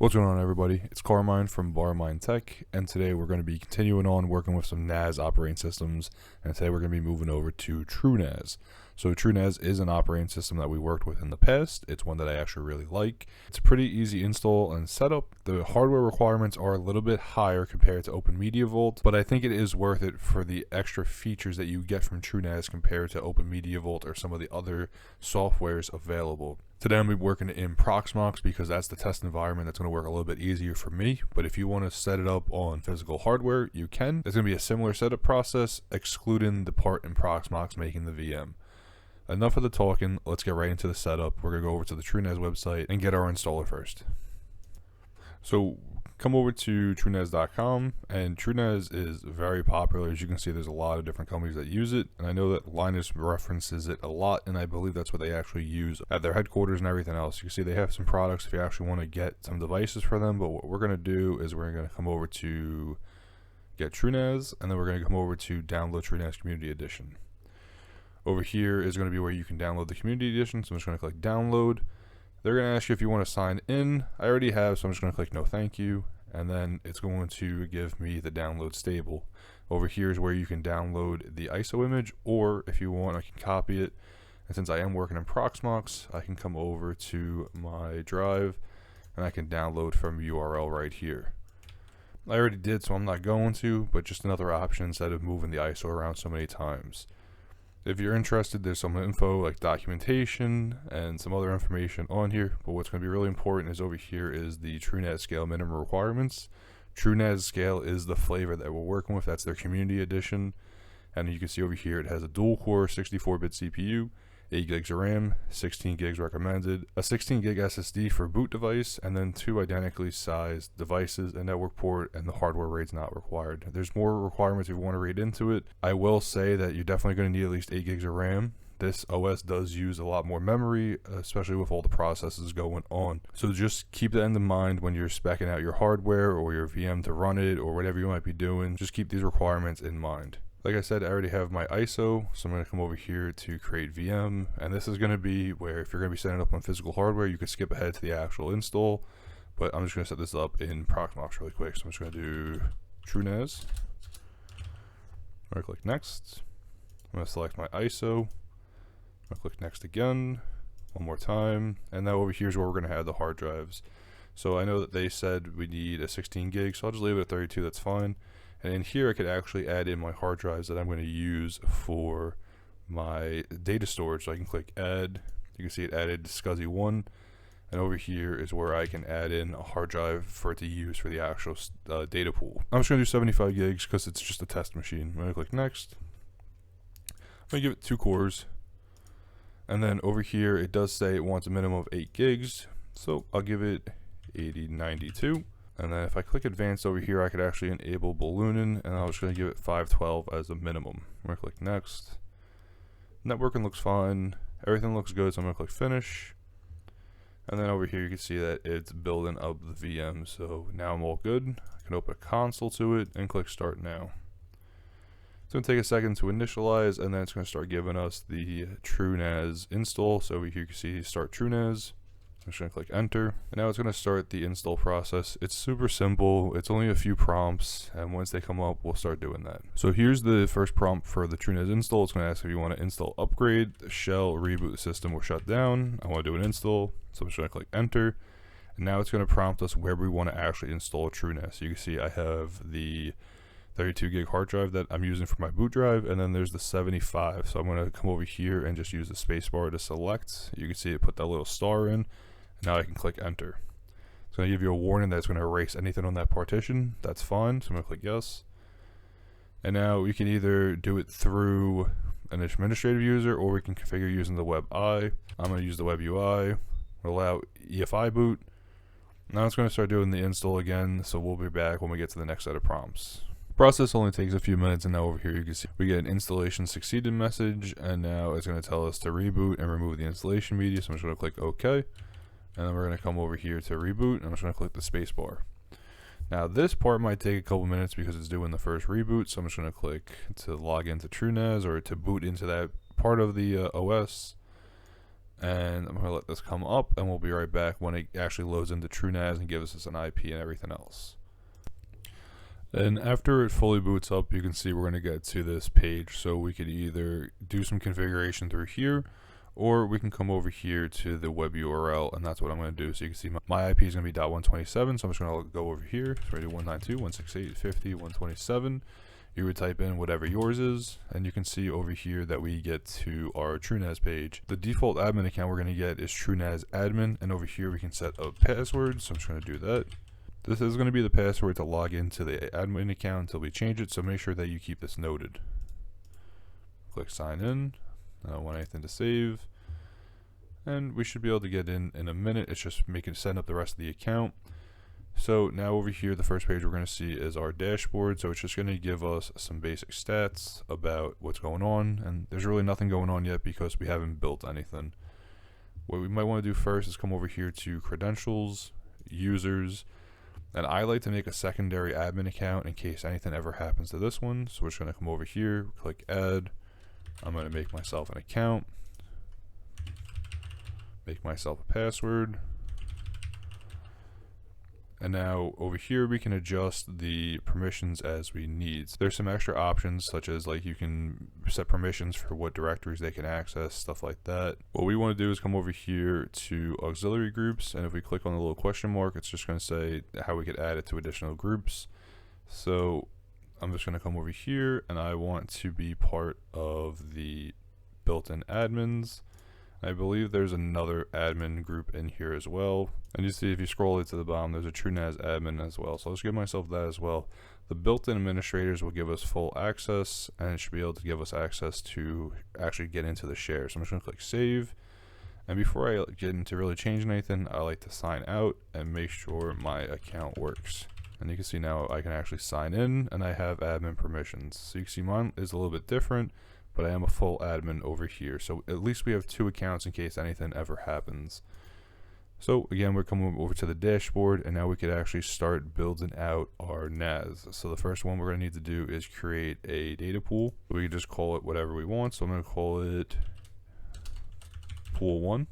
What's going on, everybody? It's Carmine from Barmine Tech, and today we're going to be continuing on working with some NAS operating systems, and today we're going to be moving over to TrueNAS. So TrueNAS is an operating system that we worked with in the past. It's one that I actually really like. It's a pretty easy install and setup. The hardware requirements are a little bit higher compared to OpenMediaVault, but I think it is worth it for the extra features that you get from TrueNAS compared to OpenMediaVault or some of the other softwares available. Today I'm going to be working in Proxmox because that's the test environment that's going to work a little bit easier for me. But if you want to set it up on physical hardware, you can. It's going to be a similar setup process, excluding the part in Proxmox making the VM. Enough of the talking, let's get right into the setup. We're going to go over to the TrueNAS website and get our installer first. So come over to TrueNAS.com, and TrueNAS is very popular. As you can see, there's a lot of different companies that use it, and I know that Linus references it a lot, and I believe that's what they actually use at their headquarters and everything else. You can see they have some products if you actually want to get some devices for them, but what we're going to do is we're going to come over to get TrueNAS, and then we're going to come over to download TrueNAS Community Edition. Over here is going to be where you can download the Community Edition, so I'm just going to click download. They're going to ask you if you want to sign in. I already have, so I'm just going to click no thank you, and then it's going to give me the download stable. Over here is where you can download the ISO image, or if you want, I can copy it. And since I am working in Proxmox, I can come over to my drive and I can download from URL right here. I already did, so I'm not going to, but just another option instead of moving the ISO around so many times. If you're interested, there's some info like documentation and some other information on here, but what's going to be really important is over here is the TrueNAS scale minimum requirements. TrueNAS scale is the flavor that we're working with. That's their community edition, and you can see over here it has a dual core 64-bit CPU, 8 gigs of RAM, 16 gigs recommended, a 16 gig SSD for boot device, and then 2 identically sized devices, a network port, and the hardware RAID's not required. There's more requirements if you want to read into it. I will say that you're definitely going to need at least 8 gigs of RAM. This OS does use a lot more memory, especially with all the processes going on. So just keep that in mind when you're speccing out your hardware or your VM to run it or whatever you might be doing. Just keep these requirements in mind. Like I said, I already have my ISO, so I'm going to come over here to create VM, and this is going to be where if you're going to be setting it up on physical hardware, you could skip ahead to the actual install, but I'm just going to set this up in Proxmox really quick. So I'm just going to do TrueNAS. I'm going to click next. I'm going to select my ISO. I'm going to click next again, one more time, and now over here is where we're going to have the hard drives. So I know that they said we need a 16 gig, so I'll just leave it at 32, that's fine. And in here I could actually add in my hard drives that I'm going to use for my data storage. So I can click add. You can see it added SCSI1, and over here is where I can add in a hard drive for it to use for the actual data pool. I'm just going to do 75 gigs because it's just a test machine. I'm going to click next. I'm going to give it 2 cores, and then over here it does say it wants a minimum of 8 gigs, so I'll give it 8092. And then if I click advanced over here, I could actually enable ballooning, and I was going to give it 512 as a minimum. I'm going to click next. Networking looks fine. Everything looks good, so I'm going to click finish. And then over here you can see that it's building up the VM, so now I'm all good. I can open a console to it and click start now. It's going to take a second to initialize, and then it's going to start giving us the TrueNAS install. So over here you can see start TrueNAS. I'm just going to click enter, and now it's going to start the install process. It's super simple. It's only a few prompts, and once they come up, we'll start doing that. So here's the first prompt for the TrueNAS install. It's going to ask if you want to install upgrade, shell, reboot the system, or shut down. I want to do an install, so I'm just going to click enter, and now it's going to prompt us where we want to actually install TrueNAS. So you can see I have the 32 gig hard drive that I'm using for my boot drive, and then there's the 75. So I'm going to come over here and just use the spacebar to select. You can see it put that little star in. Now I can click enter. It's going to give you a warning that it's going to erase anything on that partition. That's fine, so I'm going to click yes. And now we can either do it through an administrative user, or we can configure using the web UI. I'm going to use the web UI, allow EFI boot. Now it's going to start doing the install again, so we'll be back when we get to the next set of prompts. The process only takes a few minutes, and now over here you can see we get an installation succeeded message, and now it's going to tell us to reboot and remove the installation media, so I'm just going to click OK. And then we're going to come over here to reboot, and I'm just going to click the space bar. Now this part might take a couple minutes because it's doing the first reboot, so I'm just going to click to log into TrueNAS or to boot into that part of the OS. And I'm going to let this come up, and we'll be right back when it actually loads into TrueNAS and gives us an IP and everything else. And after it fully boots up, you can see we're going to get to this page. So we could either do some configuration through here, or we can come over here to the web URL, and that's what I'm going to do. So you can see my IP is going to be .127, so I'm just going to go over here. So we do 192.168.50.127. You would type in whatever yours is, and you can see over here that we get to our TrueNAS page. The default admin account we're going to get is TrueNAS admin, and over here we can set a password, so I'm just going to do that. This is going to be the password to log into the admin account until we change it, so make sure that you keep this noted. Click sign in. I don't want anything to save. And we should be able to get in a minute. It's just setting up the rest of the account. So now over here, the first page we're going to see is our dashboard. So it's just going to give us some basic stats about what's going on. And there's really nothing going on yet because we haven't built anything. What we might want to do first is come over here to credentials, users. And I like to make a secondary admin account in case anything ever happens to this one. So we're just going to come over here, click add. I'm going to make myself an account, make myself a password. And now over here we can adjust the permissions as we need. There's some extra options such as like you can set permissions for what directories they can access, stuff like that. What we want to do is come over here to auxiliary groups, and if we click on the little question mark, it's just going to say how we could add it to additional groups. So I'm just going to come over here, and I want to be part of the built-in admins. I believe there's another admin group in here as well. And you see if you scroll it to the bottom, there's a TrueNAS admin as well. So I'll just give myself that as well. The built-in administrators will give us full access, and it should be able to give us access to actually get into the share. So I'm just going to click save. And before I get into really changing anything, I like to sign out and make sure my account works. And you can see now I can actually sign in, and I have admin permissions. So you can see mine is a little bit different, but I am a full admin over here. So at least we have 2 accounts in case anything ever happens. So again, we're coming over to the dashboard, and now we could actually start building out our NAS. So the first one we're going to need to do is create a data pool. We can just call it whatever we want. So I'm going to call it pool 1.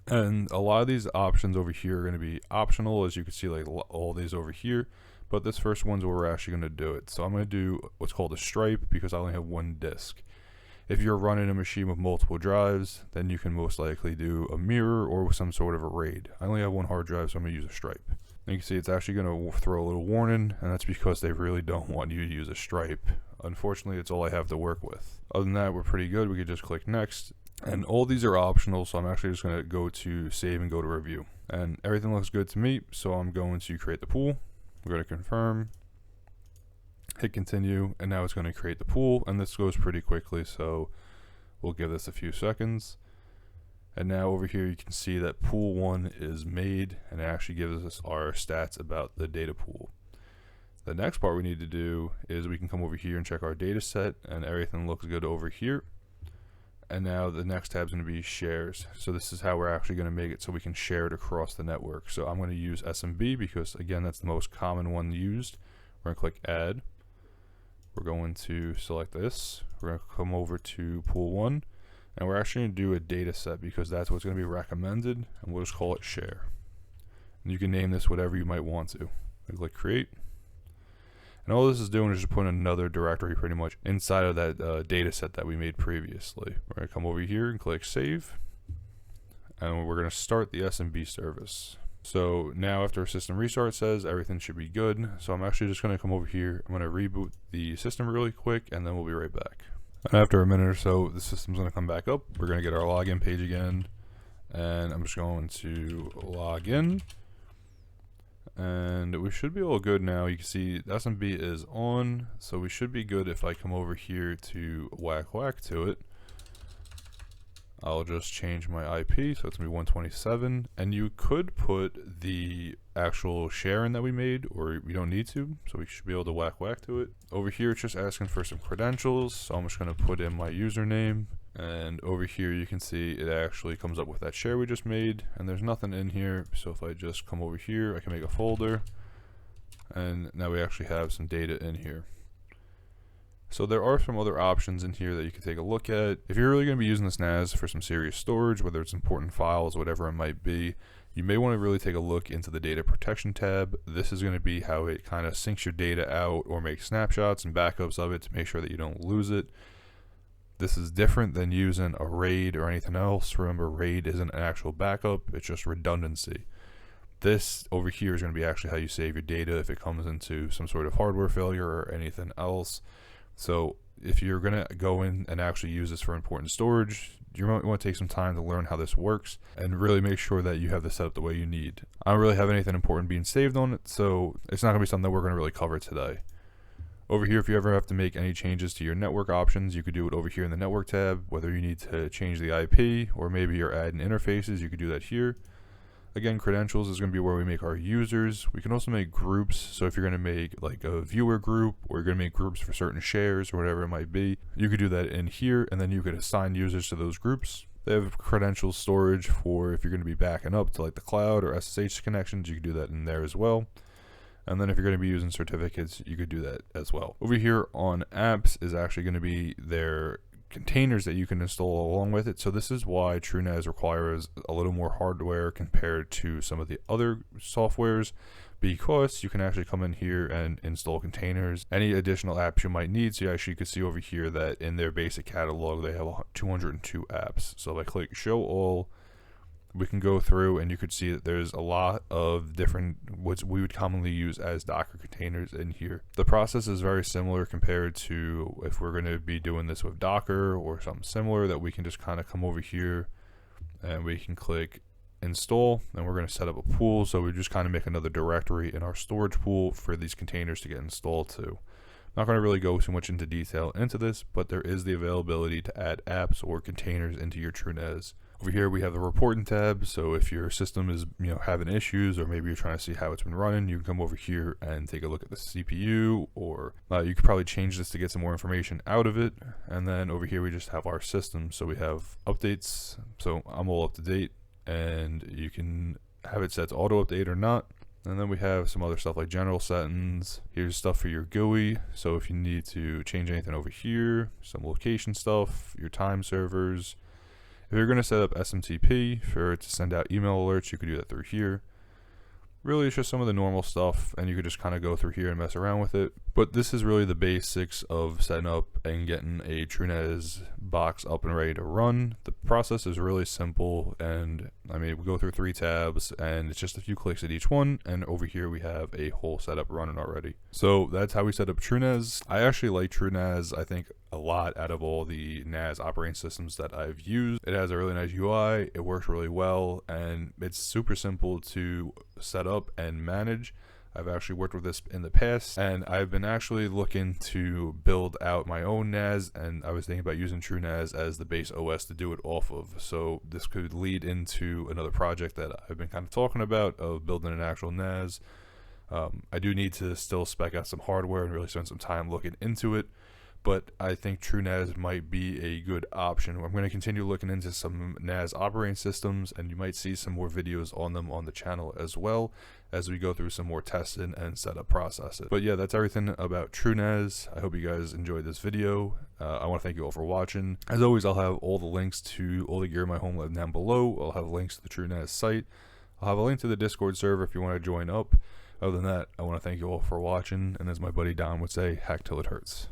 And a lot of these options over here are going to be optional, as you can see, like all these over here. But this first one's where we're actually going to do it. So I'm going to do what's called a stripe because I only have 1 disk. If you're running a machine with multiple drives, then you can most likely do a mirror or some sort of a RAID. I only have 1 hard drive, so I'm going to use a stripe. And you can see it's actually going to throw a little warning, and that's because they really don't want you to use a stripe. Unfortunately, it's all I have to work with. Other than that, we're pretty good. We could just click next. And all these are optional, so I'm actually just going to go to save and go to review. And everything looks good to me, so I'm going to create the pool. We're going to confirm, hit continue, and now it's going to create the pool, and this goes pretty quickly, so we'll give this a few seconds. And now over here you can see that pool 1 is made, and it actually gives us our stats about the data pool. The next part we need to do is we can come over here and check our data set, and everything looks good over here. And now the next tab is going to be shares. So this is how we're actually going to make it so we can share it across the network. So I'm going to use SMB because, again, that's the most common one used. We're going to click add. We're going to select this. We're going to come over to pool 1. And we're actually going to do a data set because that's what's going to be recommended. And we'll just call it share. And you can name this whatever you might want to. And click create. And all this is doing is just putting another directory pretty much inside of that data set that we made previously. We're going to come over here and click save. And we're going to start the SMB service. So now after a system restart says everything should be good. So I'm actually just going to come over here. I'm going to reboot the system really quick, and then we'll be right back. And after a minute or so, the system's going to come back up. We're going to get our login page again. And I'm just going to log in. And we should be all good now. You can see the SMB is on, so we should be good. If I come over here to whack to it, I'll just change my IP, so it's going to be 127. And you could put the actual share in that we made, or we don't need to, so we should be able to whack to it. Over here, it's just asking for some credentials, so I'm just going to put in my username. And over here you can see it actually comes up with that share we just made, and there's nothing in here. So if I just come over here, I can make a folder, and now we actually have some data in here. So there are some other options in here that you can take a look at. If you're really going to be using this NAS for some serious storage, whether it's important files, whatever it might be, you may want to really take a look into the data protection tab. This is going to be how it kind of syncs your data out or makes snapshots and backups of it to make sure that you don't lose it. This is different than using a RAID or anything else. Remember, RAID isn't an actual backup, it's just redundancy. This over here is going to be actually how you save your data if it comes into some sort of hardware failure or anything else. So if you're going to go in and actually use this for important storage, you might want to take some time to learn how this works and really make sure that you have this set up the way you need. I don't really have anything important being saved on it, so it's not going to be something that we're going to really cover today. Over here, if you ever have to make any changes to your network options, you could do it over here in the network tab. Whether you need to change the IP or maybe you're adding interfaces, you could do that here. Again, credentials is going to be where we make our users. We can also make groups. So if you're going to make like a viewer group, or you're going to make groups for certain shares or whatever it might be, you could do that in here, and then you could assign users to those groups. They have credential storage for if you're going to be backing up to like the cloud or SSH connections, you could do that in there as well. And then if you're going to be using certificates, you could do that as well. Over here on apps is actually going to be their containers that you can install along with it. So this is why TrueNAS requires a little more hardware compared to some of the other softwares, because you can actually come in here and install containers, any additional apps you might need. So you actually could see over here that in their basic catalog they have 202 apps. So if I click show all, we can go through and you could see that there's a lot of different what we would commonly use as Docker containers in here. The process is very similar compared to if we're going to be doing this with Docker or something similar, that we can just kind of come over here and we can click install, and we're going to set up a pool. So we just kind of make another directory in our storage pool for these containers to get installed to. Not going to really go too much into detail into this, but there is the availability to add apps or containers into your TrueNAS. Over here we have the reporting tab, so if your system is having issues, or maybe you're trying to see how it's been running, you can come over here and take a look at the CPU, or you could probably change this to get some more information out of it. And then over here we just have our system, so we have updates, so I'm all up to date, and you can have it set to auto update or not. And then we have some other stuff like general settings. Here's stuff for your GUI, so if you need to change anything over here, some location stuff, your time servers. If you're going to set up SMTP for it to send out email alerts, you could do that through here. Really, it's just some of the normal stuff, and you could just kind of go through here and mess around with it. But this is really the basics of setting up and getting a TrueNAS box up and ready to run. The process is really simple, and I mean, we go through 3 tabs, and it's just a few clicks at each one, and over here we have a whole setup running already. So that's how we set up TrueNAS. I actually like TrueNAS, I think, a lot out of all the NAS operating systems that I've used. It has a really nice UI, it works really well, and it's super simple to set up and manage. I've actually worked with this in the past, and I've been actually looking to build out my own NAS, and I was thinking about using TrueNAS as the base OS to do it off of. So this could lead into another project that I've been kind of talking about, of building an actual NAS. I do need to still spec out some hardware and really spend some time looking into it, but I think TrueNAS might be a good option. I'm going to continue looking into some NAS operating systems, and you might see some more videos on them on the channel as well as we go through some more testing and setup processes. But yeah, that's everything about TrueNAS. I hope you guys enjoyed this video. I want to thank you all for watching. As always, I'll have all the links to all the gear in my home lab down below. I'll have links to the TrueNAS site. I'll have a link to the Discord server if you want to join up. Other than that, I want to thank you all for watching, and as my buddy Don would say, hack till it hurts.